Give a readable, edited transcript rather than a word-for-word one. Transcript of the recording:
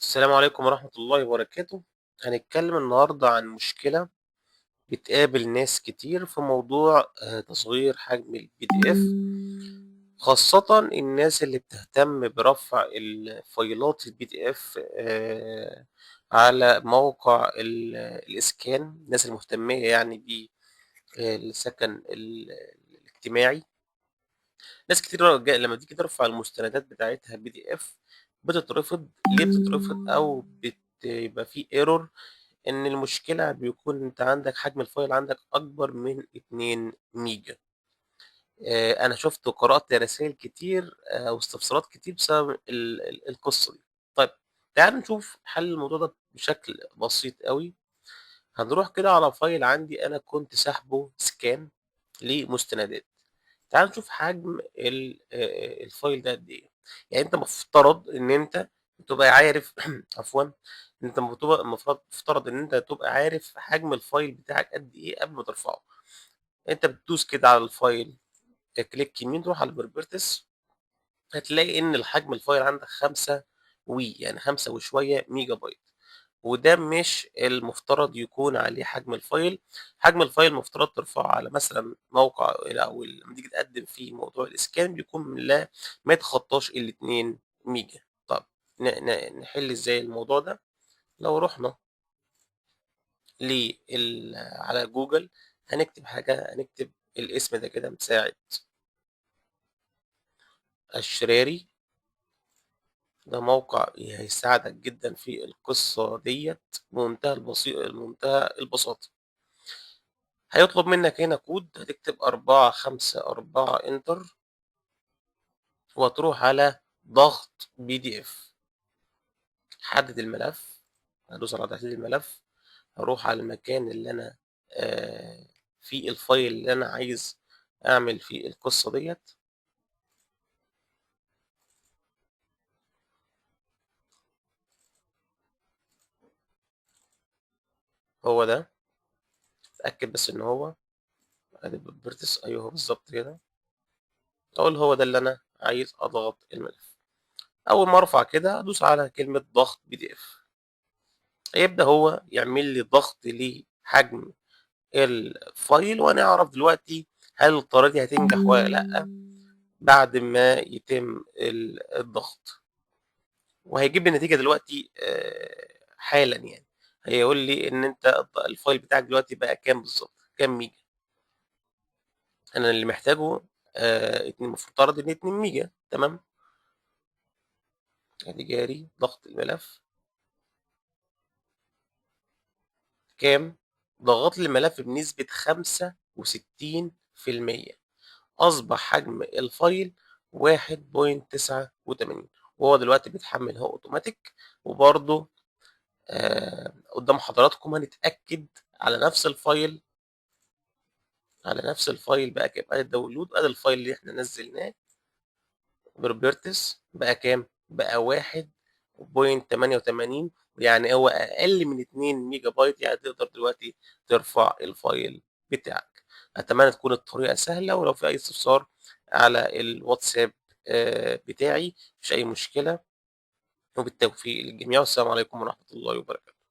السلام عليكم ورحمة الله وبركاته. هنتكلم النهاردة عن مشكلة بتقابل ناس كتير في موضوع تصغير حجم الPDF، خاصةً الناس اللي بتهتم برفع الفايلات الPDF على موقع الإسكان، الناس المهتمية يعني بالسكن الاجتماعي. ناس كتير لمّا تيجي ترفع المستندات بتاعتها PDF بتترفض. ليه بتترفض أو بيبقى في error؟ إن المشكلة بيكون أنت عندك حجم الفايل عندك أكبر من 2 ميجا. أنا شُفت وقرأت رسايل كتير واستفسارات كتير بسبب القصة دي. طيب تعالَ نشوف حل الموضوع ده بشكل بسيط أوي. هنروح كده على فايل عندي أنا كنت ساحبه scan لمستندات. تعال نشوف حجم الفايل ده قد إيه. يعني أنت مفترض إن أنت تبقى عارف عفوًا، أنت مفترض إن أنت تبقى عارف حجم الفايل بتاعك قد إيه قبل ما ترفعه. أنت بتدوس كده على الفايل، كليك يمين تروح على الproperties، هتلاقي إن الفايل عندك 5 يعني 5 وشوية ميجا بايت. وده مش المفترض يكون عليه حجم الفايل. حجم الفايل المفترض ترفعه على مثلًا موقع أو لمّا تيجي تقدّم فيه موضوع الإسكان بيكون ما يتخطاش ال2 ميجا. طب نحل إزاي الموضوع ده؟ لو رُحنا على جوجل هنكتب حاجة، هنكتب الاسم ده كده مساعد أشراري. ده موقع هيساعدك جدًا في القصة ديّة بمنتهى البساطة. هيطلب منك هنا كود، هتكتب 454 enter وهتروح على ضغط PDF. حدد الملف، هادوس على تحديد الملف، هاروح على المكان اللي أنا فيه الفايل اللي أنا عايز أعمل فيه القصة ديّة. هو ده، اتأكد بس إن هو أدي properties، أيوه هو بالضبط كده. أقول هو ده اللي أنا عايز أضغط الملف. أول ما أرفع كده أدوس على كلمة ضغط PDF، هيبدأ هو يعمل لي ضغط لحجم الفايل، وهنعرف دلوقتي هل الطريقة دي هتنجح والّا لأ بعد ما يتم الضغط. وهيجيب لي النتيجة دلوقتي حالًا يعني. هيقول لي إن أنت الفايل بتاعك دلوقتي بقى كام بالضبط، كام ميجا. أنا اللي محتاجه المفترض إن 2 ميجا، تمام. أدي جاري ضغط الملف. كام؟ ضغط لي الملف بنسبة 65%. أصبح حجم الفايل 1.89، وهو دلوقتي بيتحمّل أهو أوتوماتيك. وبرضه قدّام حضراتكم هنتأكد على نفس الفايل، بقى كام. أدي الdownload، أدي الفايل اللي إحنا نزّلناه properties بقى كام؟ بقى 1.88، يعني هو أقل من 2 ميجا بايت، يعني تقدر دلوقتي ترفع الفايل بتاعك. أتمنى تكون الطريقة سهلة، ولو في أي استفسار على الواتساب بتاعي. ما فيش أي مشكلة، وبالتوفيق للجميع، والسلام عليكم ورحمة الله وبركاته.